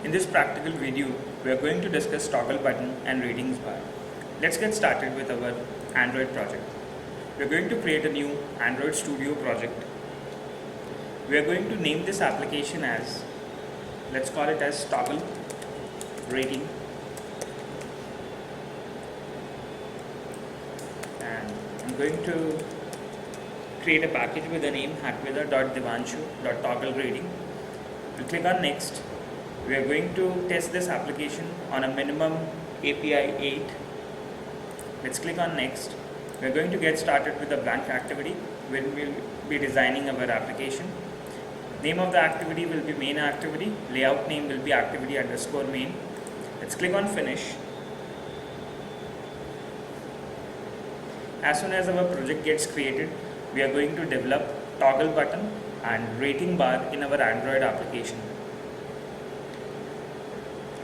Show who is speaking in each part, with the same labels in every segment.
Speaker 1: In this practical video, we are going to discuss toggle button and ratings bar. Let's get started with our Android project. We are going to create a new Android Studio project. We are going to name this application as, let's call it as toggle rating, and I'm going to create a package with the name hackweather.devanshu.toggle rating. We'll click on next. We are going to test this application on a minimum API 8. Let's click on next. We are going to get started with a blank activity when we'll be designing our application. Name of the activity will be main activity. Layout name will be activity_main. Let's click on finish. As soon as our project gets created, we are going to develop toggle button and rating bar in our Android application.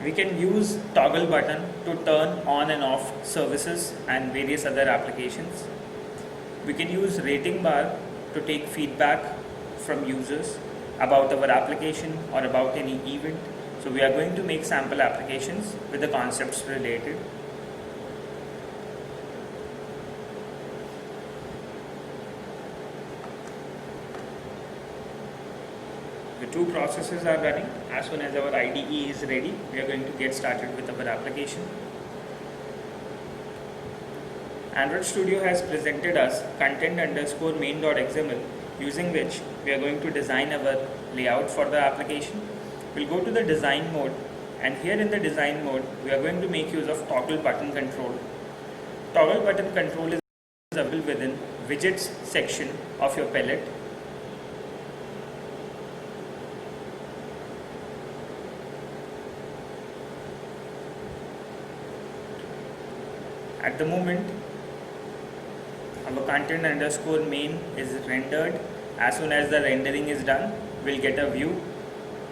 Speaker 1: We can use toggle button to turn on and off services and various other applications. We can use rating bar to take feedback from users about our application or about any event. So we are going to make sample applications with the concepts related. The two processes are running. As soon as our IDE is ready, we are going to get started with our application. Android Studio has presented us content_main.xml, using which we are going to design our layout for the application. We'll go to the design mode, and here in the design mode, we are going to make use of toggle button control. Toggle button control is available within widgets section of your palette. At the moment, our content_main is rendered. As soon as the rendering is done, we'll get a view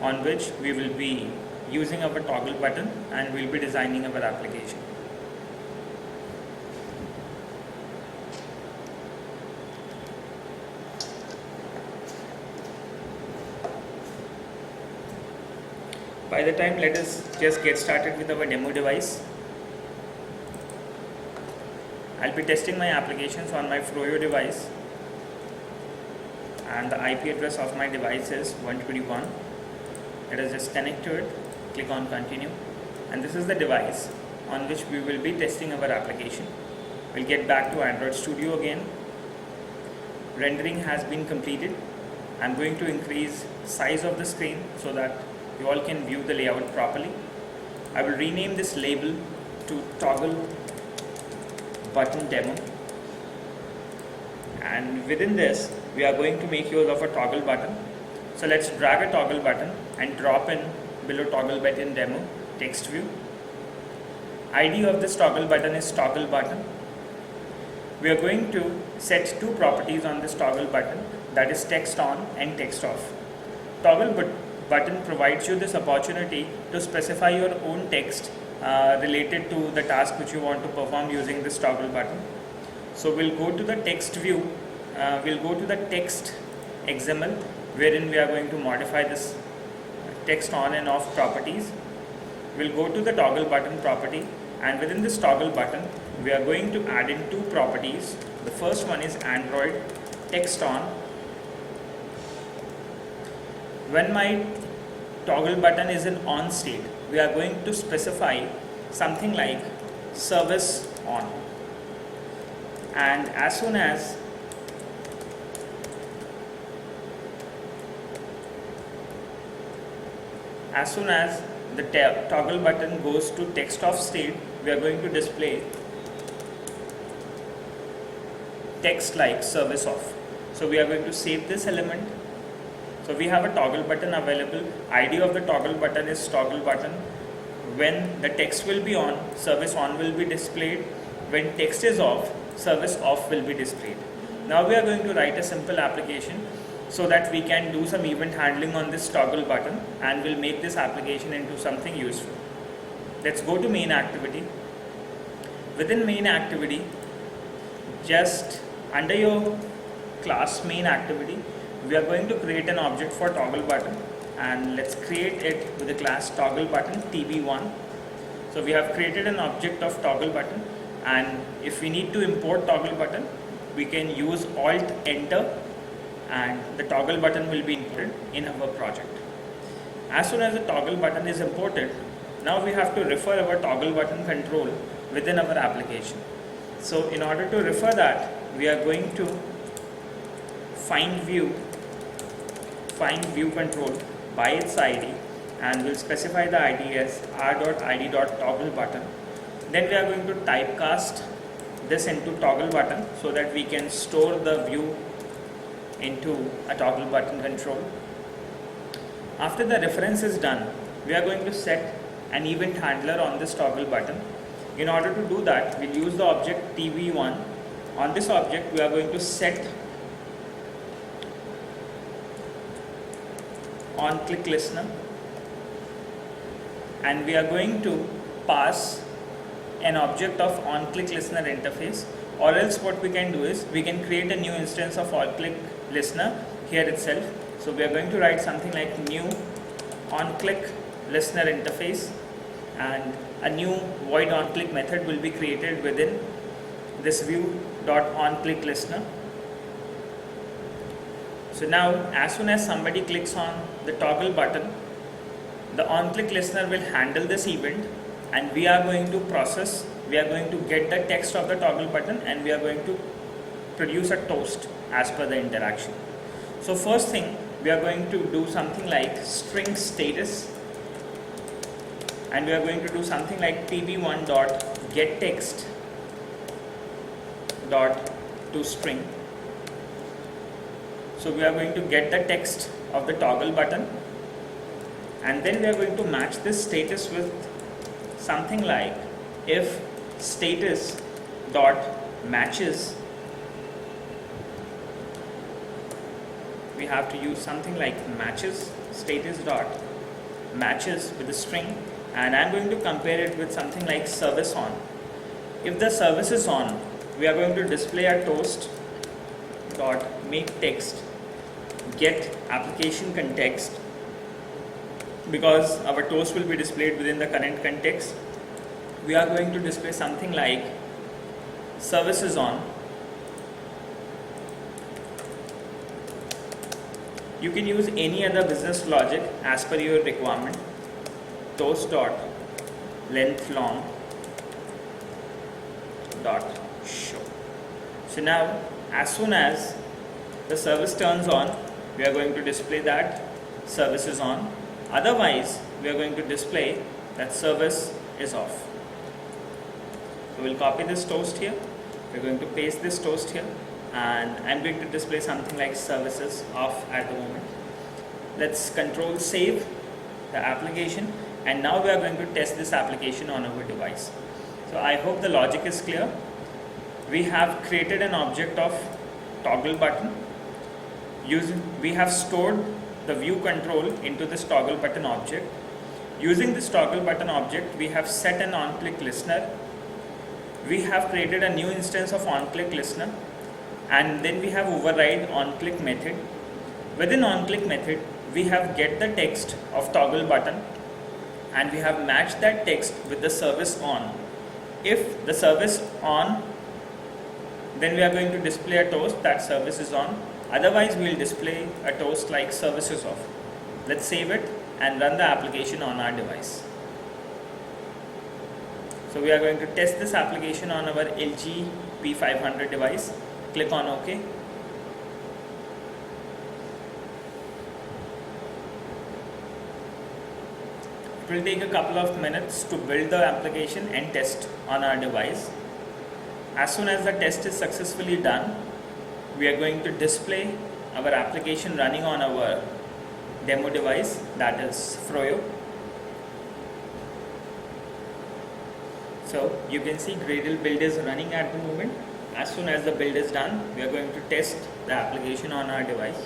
Speaker 1: on which we will be using our toggle button and we'll be designing our application. By the time, let us just get started with our demo device. I'll be testing my applications on my Froyo device, and the IP address of my device is 121. Let us just connect to it, click on continue, and this is the device on which we will be testing our application. We'll get back to Android Studio again. Rendering has been completed. I'm going to increase size of the screen so that you all can view the layout properly. I will rename this label to toggle button demo, and within this we are going to make use of a toggle button. So let's drag a toggle button and drop in below toggle button demo text view. ID of this toggle button is toggle button. We are going to set two properties on this toggle button, that is text on and text off. Toggle button provides you this opportunity to specify your own text related to the task which you want to perform using this toggle button. So we'll go to the text view, we'll go to the text XML, wherein we are going to modify this text on and off properties. We'll go to the toggle button property, and within this toggle button we are going to add in two properties. The first one is Android text on. When my toggle button is in on state, we are going to specify something like service on, and as soon as the toggle button goes to text off state, we are going to display text like service off. So we are going to save this element. So we have a toggle button available. ID of the toggle button is toggle button. When the text will be on, service on will be displayed. When text is off, service off will be displayed. Now we are going to write a simple application so that we can do some event handling on this toggle button, and we'll make this application into something useful. Let's go to main activity. Within main activity, just under your class main activity, we are going to create an object for toggle button. and let's create it with the class toggle button tb1. So we have created an object of toggle button, and if we need to import toggle button, we can use alt enter and the toggle button will be imported in our project. As soon as the toggle button is imported, now we have to refer our toggle button control within our application. So in order to refer that, we are going to find view control by its ID, and we'll specify the ID as r.id.toggle button. Then we are going to typecast this into toggle button so that we can store the view into a toggle button control. After the reference is done, we are going to set an event handler on this toggle button. In order to do that, we'll use the object tb1. On this object, we are going to set on-click listener, and we are going to pass an object of on-click listener interface, or else what we can do is we can create a new instance of on-click listener here itself. So we are going to write something like new on-click listener interface, and a new void on-click method will be created within this view.onClick listener. So now as soon as somebody clicks on the toggle button, the on-click listener will handle this event, and we are going to get the text of the toggle button, and we are going to produce a toast as per the interaction. So first thing, we are going to do something like string status, and we are going to do something like tb1.getText to string. So we are going to get the text of the toggle button, and then we are going to match this status with something like if status dot matches. We have to use something like matches, status dot matches with the string, and I'm going to compare it with something like service on. If the service is on, we are going to display a toast dot make text get application context, because our toast will be displayed within the current context. We are going to display something like service is on. You can use any other business logic as per your requirement. Toast dot length long dot show. So now as soon as the service turns on, we are going to display that service is on. Otherwise, we are going to display that service is off. So we'll copy this toast here. We're going to paste this toast here, and I'm going to display something like services off at the moment. Let's control save the application, and now we are going to test this application on our device. So I hope the logic is clear. We have created an object of toggle button. We have stored the view control into this toggle button object. Using this toggle button object, we have set an on-click listener. We have created a new instance of on-click listener, and then we have override on-click method. Within on-click method, we have get the text of toggle button, and we have matched that text with the service on. If the service on, then we are going to display a toast that service is on. Otherwise, we will display a toast like services off. Let's save it and run the application on our device. So we are going to test this application on our LG P500 device. Click on OK. It will take a couple of minutes to build the application and test on our device. As soon as the test is successfully done, we are going to display our application running on our demo device, that is Froyo. So you can see Gradle build is running at the moment. As soon as the build is done, we are going to test the application on our device.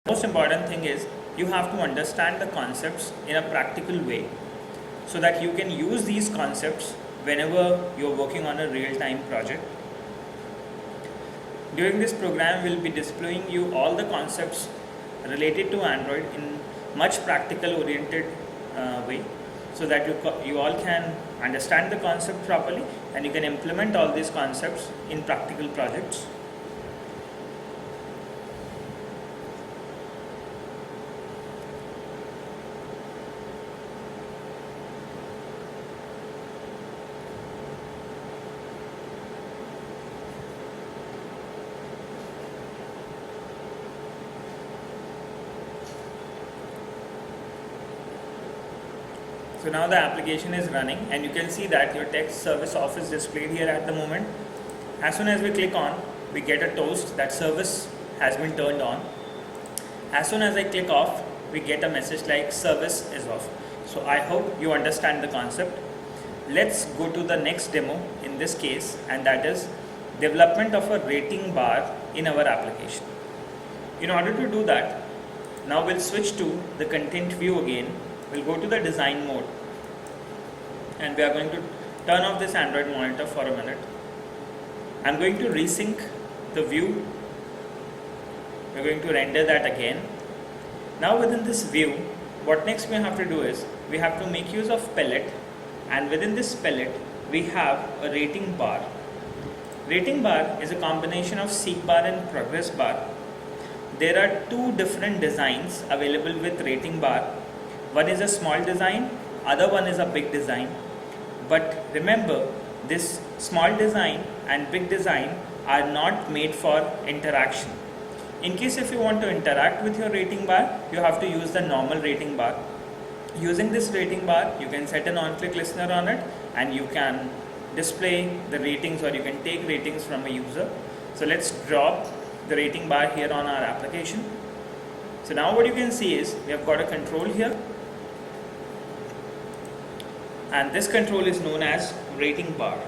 Speaker 1: Most important thing is you have to understand the concepts in a practical way so that you can use these concepts whenever you're working on a real-time project. During this program, we'll be displaying you all the concepts related to Android in much practical oriented way so that you all can understand the concept properly and you can implement all these concepts in practical projects. So now the application is running and you can see that your text service off is displayed here at the moment. As soon as we click on, we get a toast that service has been turned on. As soon as I click off, we get a message like service is off. So I hope you understand the concept. Let's go to the next demo in this case, and that is development of a rating bar in our application. In order to do that, now we'll switch to the content view again. We'll go to the design mode and we are going to turn off this Android monitor for a minute. I'm going to resync the view. We're going to render that again. Now within this view, what next we have to do is we have to make use of palette, and within this palette we have a rating bar. Rating bar is a combination of seek bar and progress bar. There are two different designs available with rating bar. One is a small design, other one is a big design. But remember, this small design and big design are not made for interaction. In case if you want to interact with your rating bar, you have to use the normal rating bar. Using this rating bar, you can set an on-click listener on it and you can display the ratings, or you can take ratings from a user. So let's drop the rating bar here on our application. So now what you can see is we have got a control here. And this control is known as rating bar.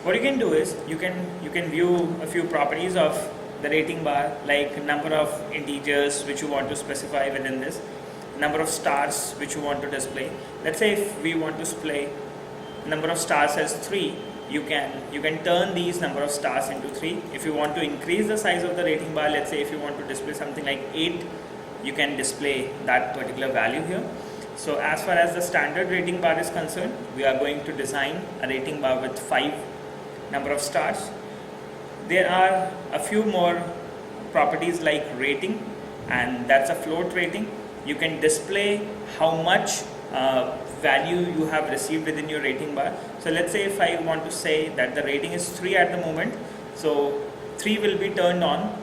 Speaker 1: What you can do is you can view a few properties of the rating bar, like number of integers which you want to specify within this, number of stars which you want to display. Let's say if we want to display number of stars as 3, you can turn these number of stars into 3. If you want to increase the size of the rating bar, let's say if you want to display something like 8, you can display that particular value here. So as far as the standard rating bar is concerned, we are going to design a rating bar with 5 number of stars. There are a few more properties like rating, and that's a float rating. You can display how much value you have received within your rating bar. So let's say if I want to say that the rating is 3 at the moment, so 3 will be turned on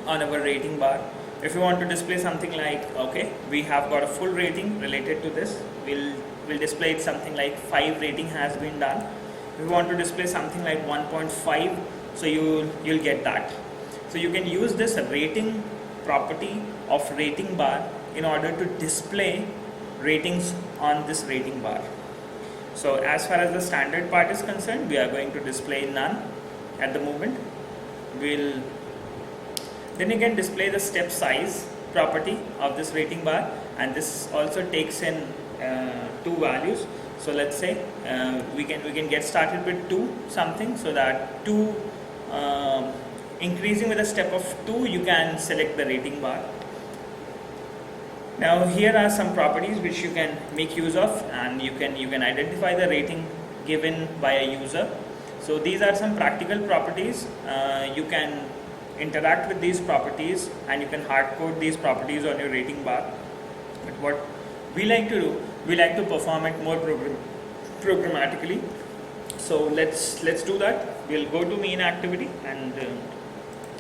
Speaker 1: our rating bar. If you want to display something like, okay, we have got a full rating related to this, we'll display it something like 5 rating has been done. If you want to display something like 1.5, so you'll get that. So you can use this rating property of rating bar in order to display ratings on this rating bar. So as far as the standard part is concerned, we are going to display none at the moment. Then you can display the step size property of this rating bar, and this also takes in 2 values. So let's say we can get started with 2 something, so that 2 increasing with a step of 2, you can select the rating bar. Now here are some properties which you can make use of, and you can identify the rating given by a user. So these are some practical properties. You can interact with these properties and you can hard code these properties on your rating bar. But what we like to do, we like to perform it more programmatically. So let's do that. We'll go to main activity and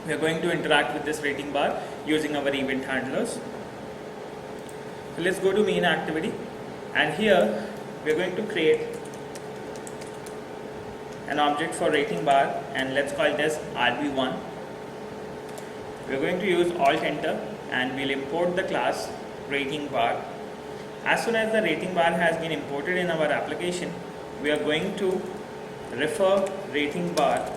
Speaker 1: we are going to interact with this rating bar using our event handlers. So let's go to main activity, and here we are going to create an object for rating bar, and let's call it as RB1. We are going to use Alt Enter and we'll import the class rating bar. As soon as the rating bar has been imported in our application, we are going to refer rating bar.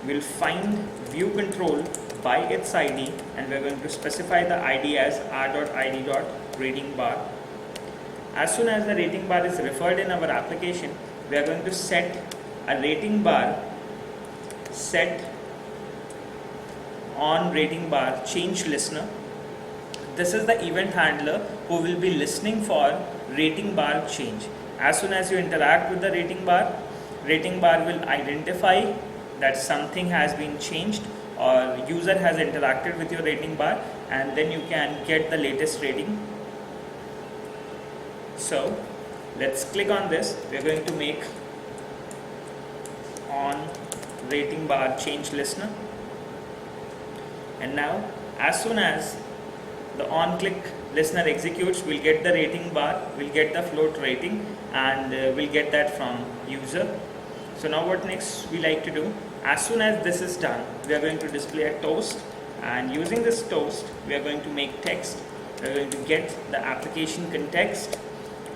Speaker 1: We'll find view control by its ID, and we're going to specify the ID as r.id.rating_bar. As soon as the rating bar is referred in our application, we are going to set a rating bar set on rating bar change listener. This is the event handler who will be listening for rating bar change. As soon as you interact with the rating bar will identify that something has been changed or user has interacted with your rating bar, and then you can get the latest rating. So let's click on this. We're going to make on rating bar change listener, and now as soon as the on click listener executes, we'll get the rating bar, we'll get the float rating, and we'll get that from user. So now what next we like to do, as soon as this is done, we are going to display a toast, and using this toast we are going to make text. We are going to get the application context.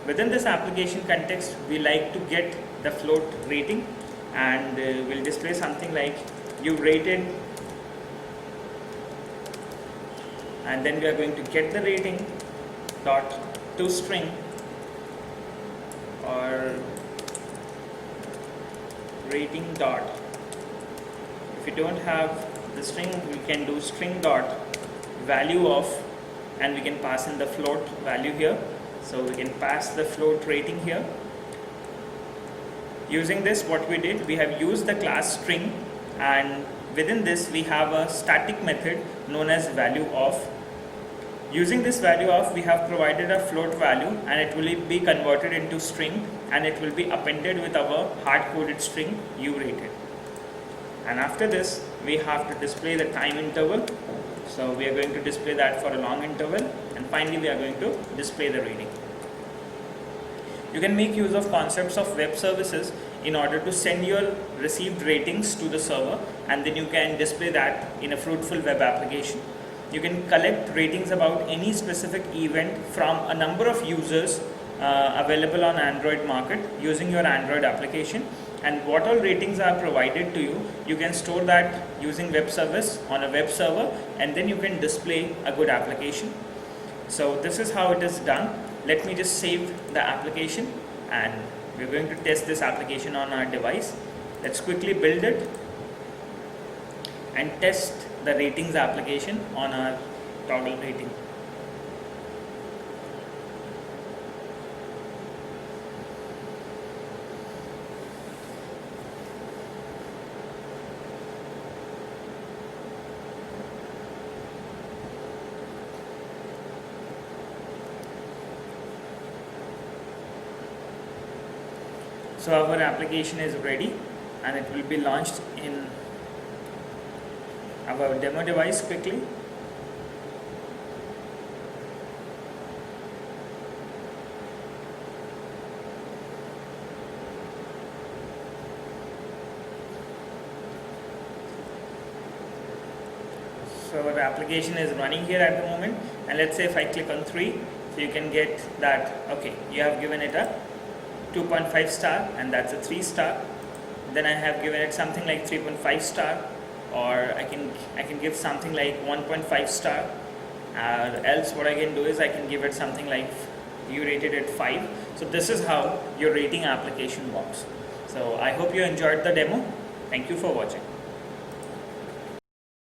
Speaker 1: Within this application context, we like to get the float rating, and we'll display something like you rated, and then we are going to get the rating dot toString or rating dot. If you don't have the string, we can do string dot value of, and we can pass in the float value here. So we can pass the float rating here. Using this, what we did, we have used the class string, and within this we have a static method known as value of. Using this value of, we have provided a float value, and it will be converted into string, and it will be appended with our hard-coded string you rated. And after this, we have to display the time interval. So we are going to display that for a long interval, and finally we are going to display the rating. You can make use of concepts of web services in order to send your received ratings to the server, and then you can display that in a fruitful web application. You can collect ratings about any specific event from a number of users available on Android market using your Android application, and what all ratings are provided to you, you can store that using web service on a web server, and then you can display a good application. So this is how it is done. Let me just save the application, and we're going to test this application on our device. Let's quickly build it and test the ratings application on our toggle rating. So our application is ready, and it will be launched in our demo device quickly. So our application is running here at the moment, and let's say if I click on 3, so you can get that, okay, you have given it a 2.5 star, and that's a 3 star. Then I have given it something like 3.5 star, or I can give something like 1.5 star. Else what I can do is I can give it something like you rated it 5. So this is how your rating application works. So I hope you enjoyed the demo. Thank you for watching.